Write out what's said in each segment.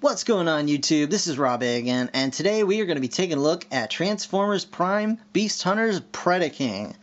What's going on YouTube? This is Rob again, and today we are going to be taking a look at Transformers Prime Beast Hunters Predaking.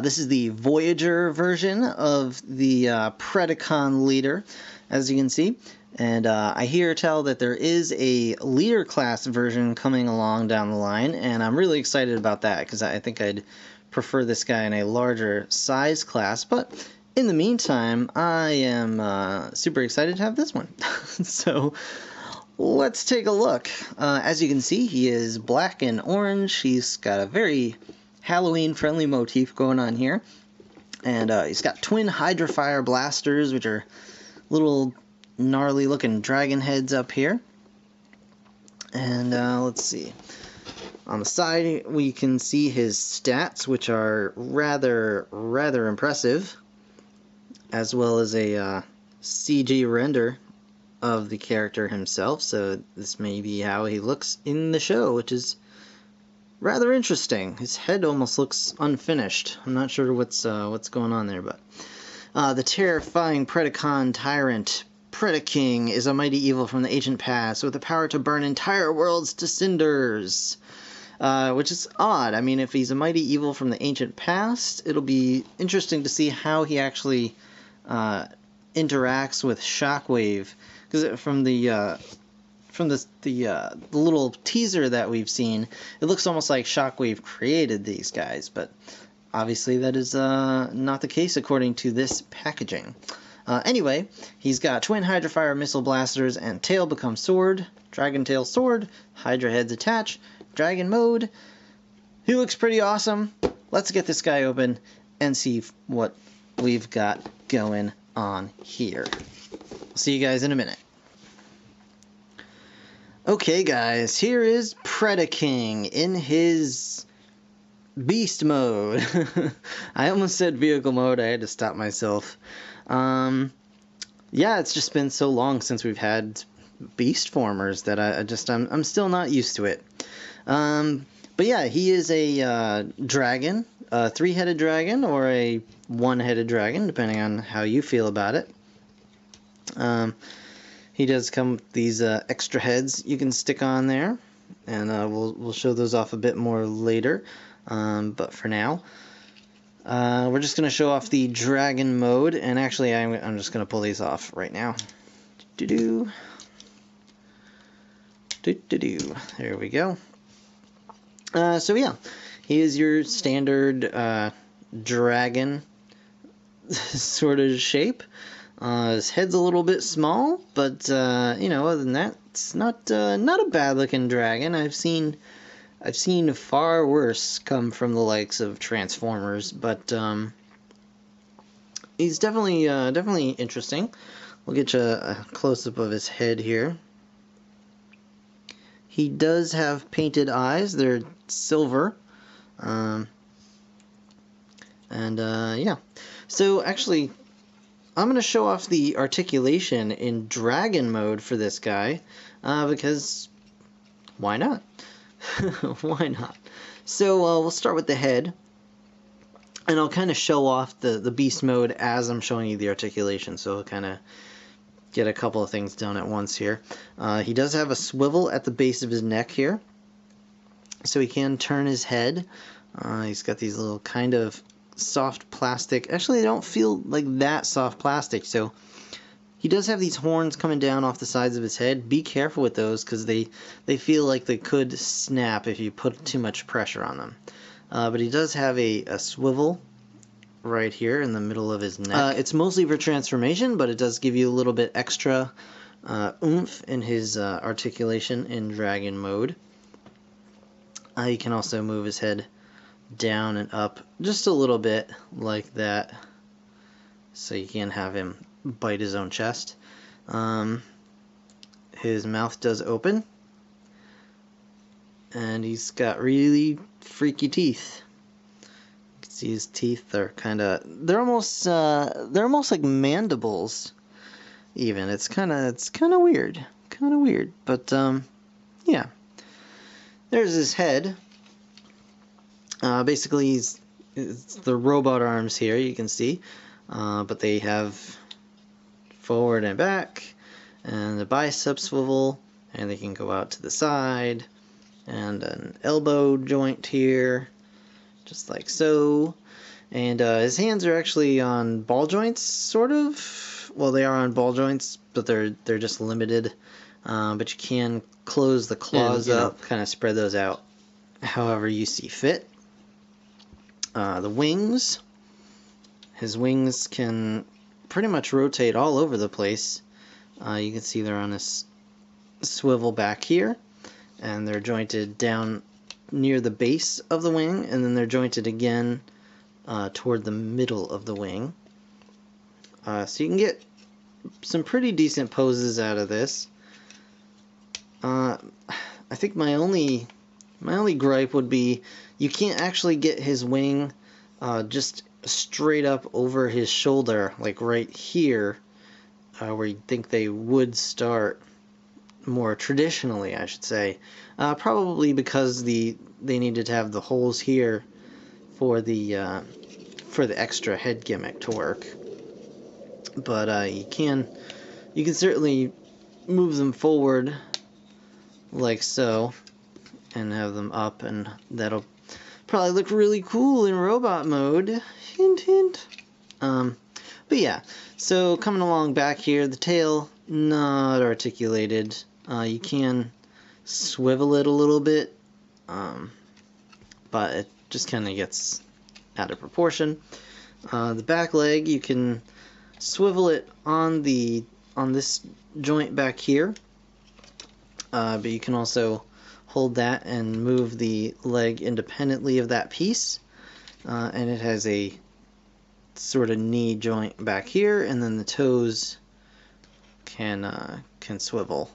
This is the Voyager version of the Predacon leader, as you can see. And I hear tell that there is a leader class version coming along down the line, and I'm really excited about that because I think I'd prefer this guy in a larger size class. But in the meantime, I am super excited to have this one. So let's take a look. As you can see, he is black and orange. He's got a very Halloween-friendly motif going on here. And he's got twin Hydrofire blasters, which are little gnarly-looking dragon heads up here. And let's see. On the side, we can see his stats, which are rather impressive, as well as a CG render of the character himself, so this may be how he looks in the show, which is rather interesting. His head almost looks unfinished. I'm not sure what's going on there, but the terrifying Predacon tyrant Predaking is a mighty evil from the ancient past with the power to burn entire worlds to cinders, which is odd. I mean, if he's a mighty evil from the ancient past, it'll be interesting to see how he actually interacts with Shockwave. Because from the little teaser that we've seen, it looks almost like Shockwave created these guys, but obviously that is not the case according to this packaging. Anyway, he's got twin Hydrofire missile blasters and tail becomes sword, dragon tail sword, Hydra heads attach, dragon mode. He looks pretty awesome. Let's get this guy open and see what we've got going on here. See you guys in a minute. Okay guys, here is Predaking in his beast mode. I almost said vehicle mode, I had to stop myself. Yeah, it's just been so long since we've had beast formers that I'm still not used to it. But yeah, he is a dragon, a three-headed dragon or a one-headed dragon, depending on how you feel about it. He does come with these extra heads you can stick on there, and we'll show those off a bit more later. But for now, we're just going to show off the dragon mode, and actually I'm just going to pull these off right now. There we go. So yeah, he is your standard dragon sort of shape. His head's a little bit small, but you know, other than that, it's not a bad-looking dragon. I've seen far worse come from the likes of Transformers, but he's definitely interesting. We'll get you a close-up of his head here. He does have painted eyes. They're silver, and yeah. So actually, I'm going to show off the articulation in dragon mode for this guy, because why not? Why not? So we'll start with the head, and I'll kind of show off the beast mode as I'm showing you the articulation, so I'll kind of get a couple of things done at once here. He does have a swivel at the base of his neck here, so he can turn his head. He's got these little kind of soft plastic. Actually, they don't feel like that soft plastic. So he does have these horns coming down off the sides of his head. Be careful with those because they feel like they could snap if you put too much pressure on them. But he does have a swivel right here in the middle of his neck. It's mostly for transformation, but it does give you a little bit extra oomph in his articulation in dragon mode. You can also move his head down and up just a little bit like that, so you can have him bite his own chest. His mouth does open, and he's got really freaky teeth. You can see his teeth are they're almost like mandibles even. It's kind of weird, but yeah, there's his head. Basically, it's the robot arms here, you can see, but they have forward and back, and the bicep swivel, and they can go out to the side, and an elbow joint here, just like so. And his hands are actually on ball joints, sort of. Well, they are on ball joints, but they're just limited. But you can close the claws up, kind of spread those out however you see fit. The wings. His wings can pretty much rotate all over the place. You can see they're on this swivel back here, and they're jointed down near the base of the wing, and then they're jointed again toward the middle of the wing. So you can get some pretty decent poses out of this. I think my only gripe would be you can't actually get his wing just straight up over his shoulder, like right here, where you'd think they would start more traditionally, I should say. Probably because they needed to have the holes here for the extra head gimmick to work. But you can certainly move them forward like so and have them up, and that'll probably look really cool in robot mode. Hint, hint. But yeah, so coming along back here, the tail not articulated. You can swivel it a little bit, but it just kind of gets out of proportion. The back leg, you can swivel it on this joint back here, but you can also hold that and move the leg independently of that piece, and it has a sort of knee joint back here, and then the toes can swivel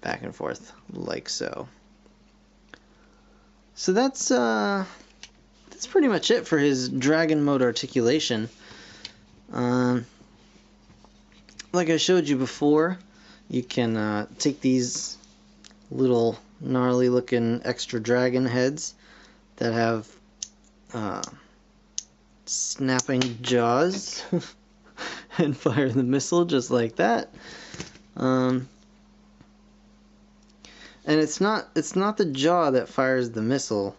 back and forth like so. So that's pretty much it for his dragon mode articulation. Like I showed you before, you can take these little gnarly looking extra dragon heads that have snapping jaws and fire the missile just like that. And it's not the jaw that fires the missile.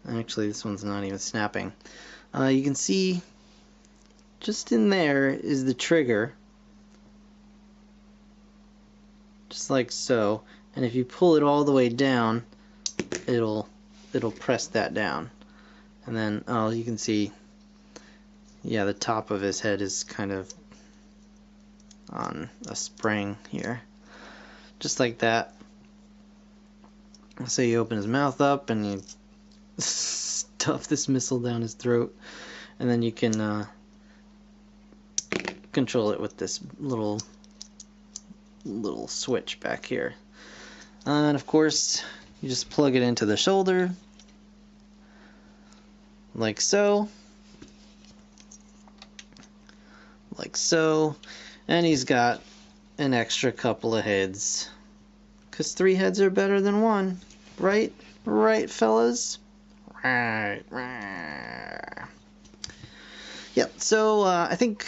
Actually, this one's not even snapping. You can see just in there is the trigger, just like so. And if you pull it all the way down, it'll press that down. And then, oh, you can see, yeah, the top of his head is kind of on a spring here, just like that. So you open his mouth up and you stuff this missile down his throat, and then you can control it with this little switch back here. And of course, you just plug it into the shoulder, like so. Like so. And he's got an extra couple of heads, because 3 heads are better than 1. Right? Right, fellas? Right. Yep, so I think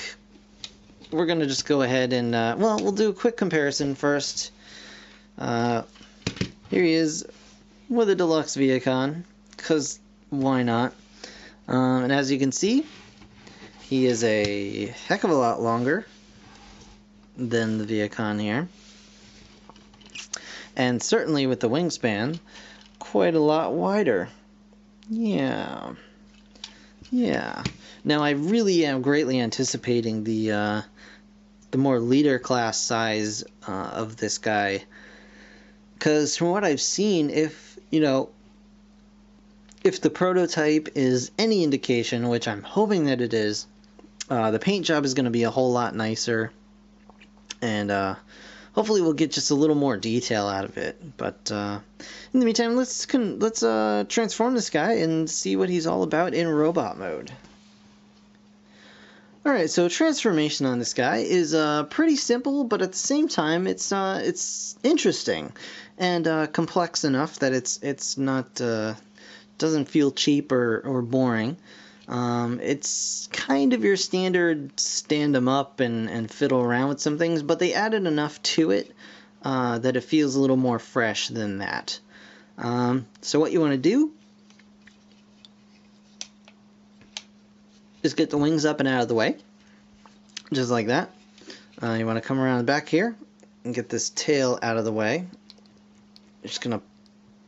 we're going to just go ahead and, well, we'll do a quick comparison first. Here he is with a deluxe Viacon, because why not? And as you can see, he is a heck of a lot longer than the Viacon here. And certainly with the wingspan, quite a lot wider. Yeah. Now I really am greatly anticipating the more leader class size of this guy, because from what I've seen, if the prototype is any indication, which I'm hoping that it is, the paint job is going to be a whole lot nicer, and hopefully we'll get just a little more detail out of it. But in the meantime, let's transform this guy and see what he's all about in robot mode. Alright, so transformation on this guy is pretty simple, but at the same time it's interesting and complex enough that it's not doesn't feel cheap or boring. It's kind of your standard stand 'em up and fiddle around with some things, but they added enough to it that it feels a little more fresh than that. So what you want to do is get the wings up and out of the way, just like that. You want to come around the back here and get this tail out of the way. You're just going to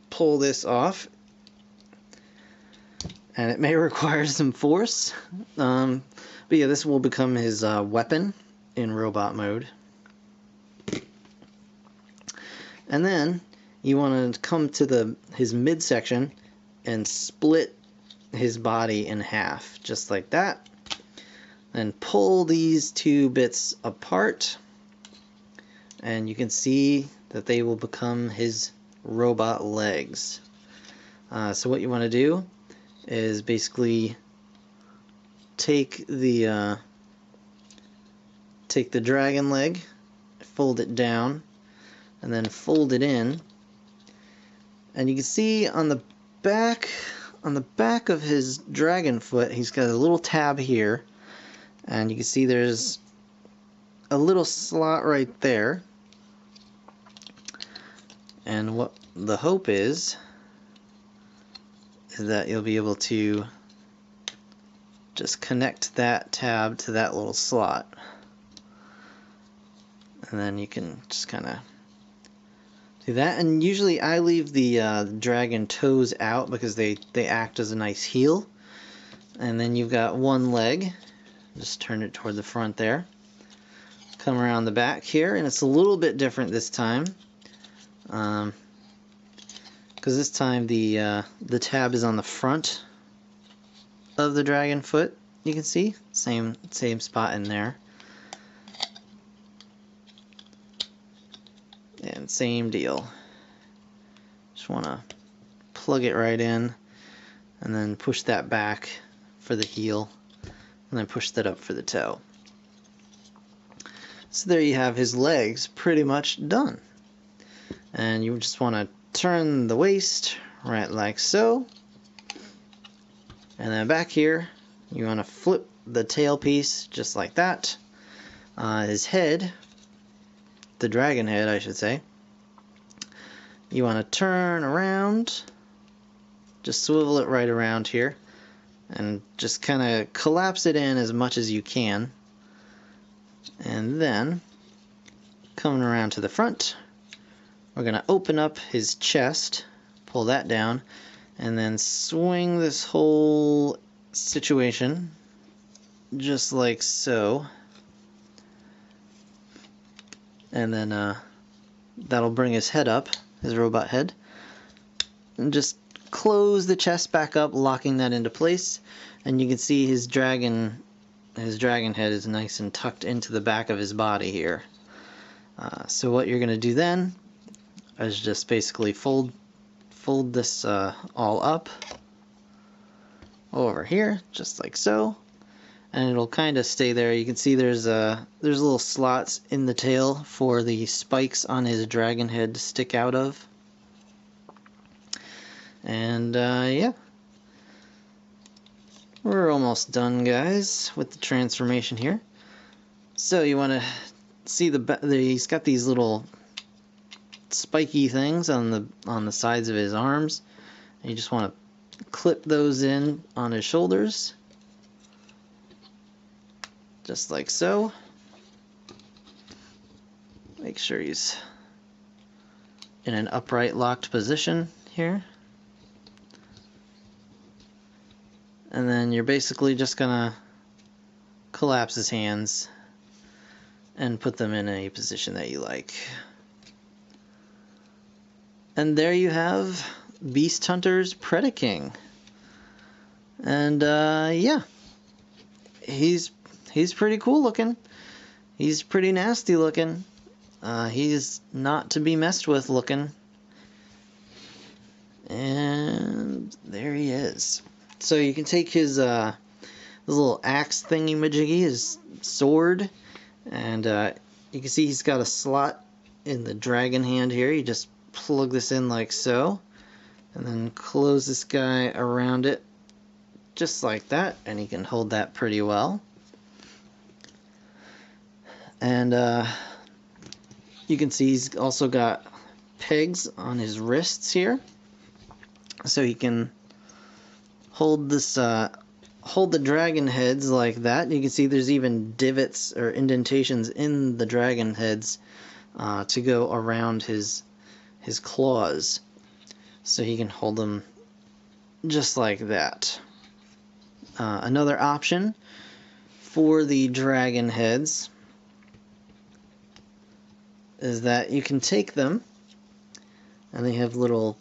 pull this off, and it may require some force, but yeah, this will become his weapon in robot mode. And then you want to come to his midsection and split his body in half, just like that, and pull these two bits apart, and you can see that they will become his robot legs. So what you want to do is basically take the dragon leg, fold it down, and then fold it in, and you can see on the back of his dragon foot, he's got a little tab here, and you can see there's a little slot right there. And what the hope is that you'll be able to just connect that tab to that little slot, and then you can just kind of do that. And usually I leave the dragon toes out because they act as a nice heel. And then you've got one leg, just turn it toward the front there, come around the back here, and it's a little bit different this time, because this time the tab is on the front of the dragon foot. You can see same spot in there, and same deal. Just want to plug it right in, and then push that back for the heel, and then push that up for the toe. So there you have his legs pretty much done. And you just want to turn the waist right like so, and then back here you want to flip the tail piece just like that. His head, the dragon head I should say, you want to turn around, just swivel it right around here, and just kind of collapse it in as much as you can. And then coming around to the front, we're going to open up his chest, pull that down, and then swing this whole situation just like so. And then that'll bring his head up, his robot head, and just close the chest back up, locking that into place. And you can see his dragon head is nice and tucked into the back of his body here. So what you're going to do then is just basically fold this all up over here, just like so, and it'll kind of stay there. You can see there's little slots in the tail for the spikes on his dragon head to stick out of. And yeah, we're almost done, guys, with the transformation here. So you want to see he's got these little spiky things on the sides of his arms, and you just want to clip those in on his shoulders, just like so. Make sure he's in an upright locked position here. And then you're basically just gonna collapse his hands and put them in a position that you like. And there you have Beast Hunter's Predaking. And yeah, he's pretty cool looking. He's pretty nasty looking. He's not to be messed with looking. And there he is. So you can take his little axe thingy-majiggy, his sword, and you can see he's got a slot in the dragon hand here. You just plug this in like so, and then close this guy around it just like that, and he can hold that pretty well. And you can see he's also got pegs on his wrists here, so he can hold this hold the dragon heads like that. You can see there's even divots or indentations in the dragon heads to go around his claws, so he can hold them just like that. Another option for the dragon heads is that you can take them, and they have little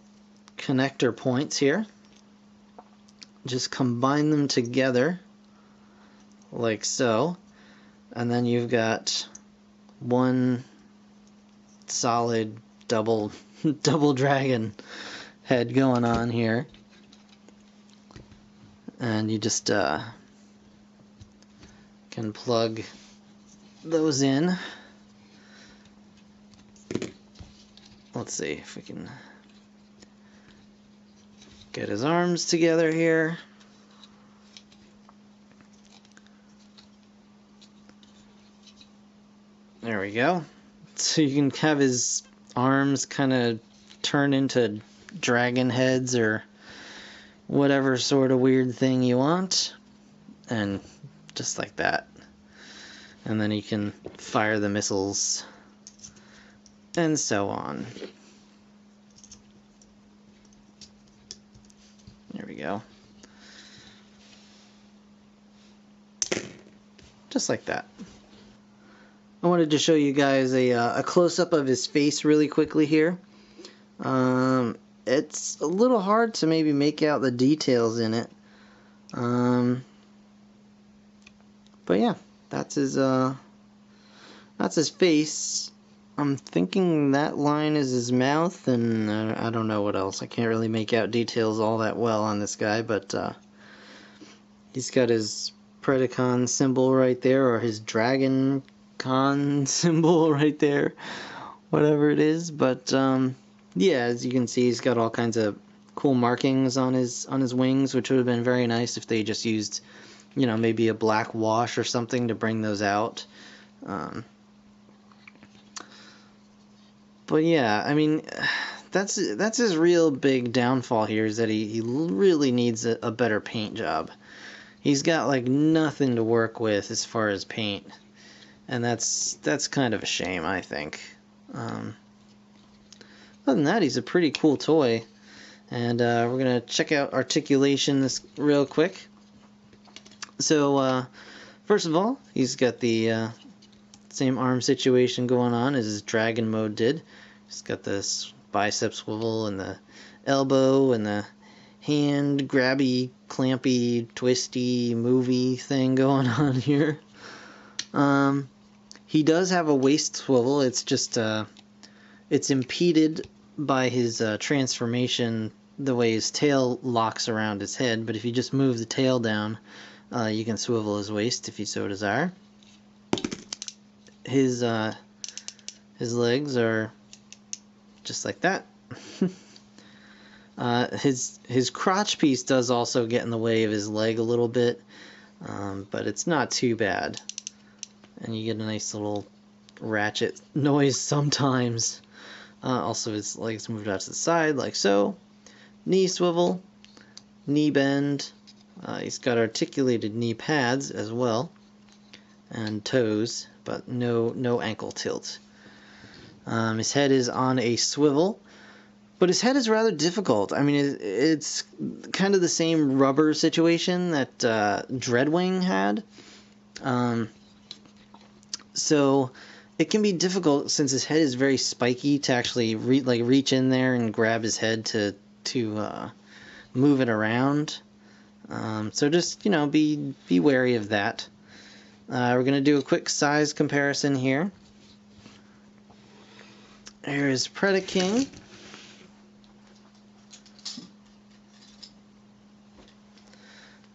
connector points here. Just combine them together like so, and then you've got one solid double dragon head going on here. And you just can plug those in. Let's see if we can get his arms together here. There we go. So you can have his arms kind of turn into dragon heads or whatever sort of weird thing you want, and just like that. And then you can fire the missiles and so on. There we go. Just like that. I wanted to show you guys a close-up of his face really quickly here. It's a little hard to maybe make out the details in it. But yeah, that's his face. I'm thinking that line is his mouth, and I don't know what else. I can't really make out details all that well on this guy, but he's got his Predacon symbol right there, or his Dragon Con symbol right there, whatever it is. But yeah, as you can see, he's got all kinds of cool markings on his wings, which would have been very nice if they just used, you know, maybe a black wash or something to bring those out. But yeah, I mean, that's his real big downfall here, is that he really needs a better paint job. He's got like nothing to work with as far as paint, and that's kind of a shame, I think. Other than that, he's a pretty cool toy, and we're gonna check out articulation real quick. So first of all, he's got the same arm situation going on as his dragon mode did. He's got this bicep swivel and the elbow and the hand grabby, clampy, twisty, movie thing going on here. He does have a waist swivel. It's just it's impeded by his transformation, the way his tail locks around his head. But if you just move the tail down, you can swivel his waist if you so desire. His legs are just like that. His crotch piece does also get in the way of his leg a little bit, but it's not too bad. And you get a nice little ratchet noise sometimes. Also, his legs moved out to the side like so. Knee swivel, knee bend. He's got articulated knee pads as well, and toes, but no ankle tilt. His head is on a swivel, but his head is rather difficult. I mean, it's kind of the same rubber situation that Dreadwing had. So it can be difficult since his head is very spiky to actually reach in there and grab his head to move it around. So just, you know, be wary of that. We're going to do a quick size comparison here. Here's Predaking.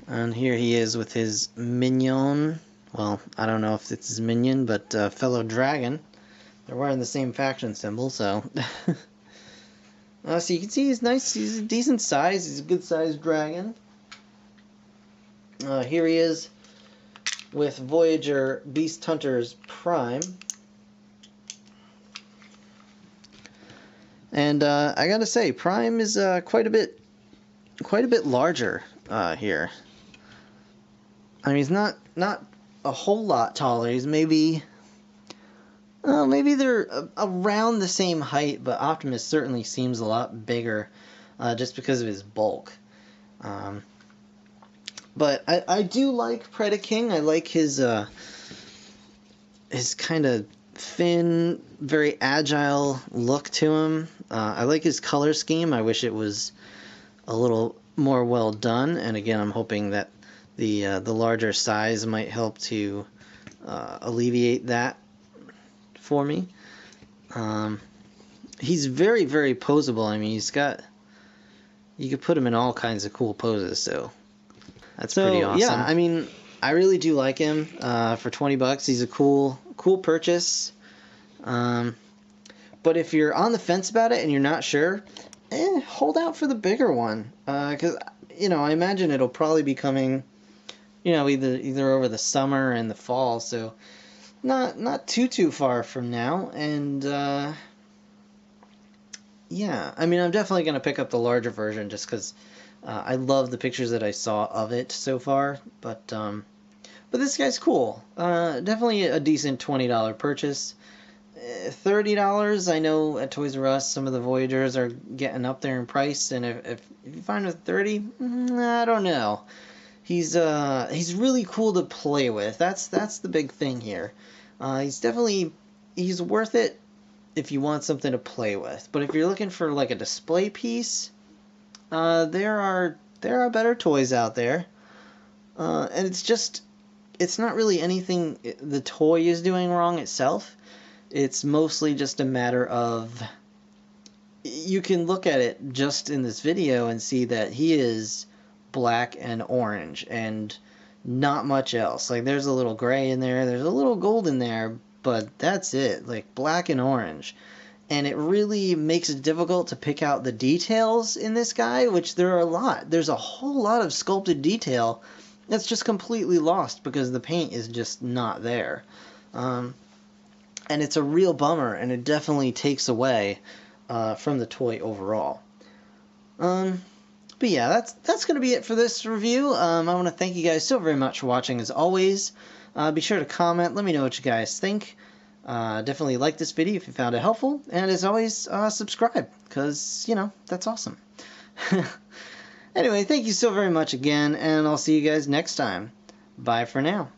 And here he is with his minion. Well, I don't know if it's his minion, but fellow dragon. They're wearing the same faction symbol, so. So you can see he's nice. He's a decent size. He's a good-sized dragon. Here he is with Voyager Beast Hunters Prime. And I gotta say, Prime is quite a bit larger here. I mean, he's not a whole lot taller. He's maybe they're around the same height, but Optimus certainly seems a lot bigger just because of his bulk. But I do like Predaking. I like his kind of thin, very agile look to him. I like his color scheme. I wish it was a little more well done. And again, I'm hoping that the larger size might help to alleviate that for me. He's very, very posable. I mean, you could put him in all kinds of cool poses, so that's pretty awesome. Yeah, I mean, I really do like him. For 20 bucks, he's a cool purchase. But if you're on the fence about it and you're not sure, hold out for the bigger one. Because, I imagine it'll probably be coming, either over the summer and the fall, so not too far from now. And, yeah, I mean, I'm definitely going to pick up the larger version just because I love the pictures that I saw of it so far. But this guy's cool. Definitely a decent $20 purchase. $30, I know at Toys R Us some of the Voyagers are getting up there in price, and if you find with $30, I don't know. He's really cool to play with. That's the big thing here. He's worth it if you want something to play with. But if you're looking for like a display piece, there are better toys out there. And it's not really anything the toy is doing wrong itself. It's mostly just a matter of, you can look at it just in this video and see that he is black and orange and not much else. Like, there's a little gray in there, there's a little gold in there, but that's it. Like, black and orange. And it really makes it difficult to pick out the details in this guy, which there are a lot. There's a whole lot of sculpted detail that's just completely lost because the paint is just not there. And it's a real bummer, and it definitely takes away from the toy overall. But yeah, that's going to be it for this review. I want to thank you guys so very much for watching as always. Be sure to comment, let me know what you guys think. Definitely like this video if you found it helpful, and as always, subscribe, because, that's awesome. Anyway, thank you so very much again, and I'll see you guys next time. Bye for now.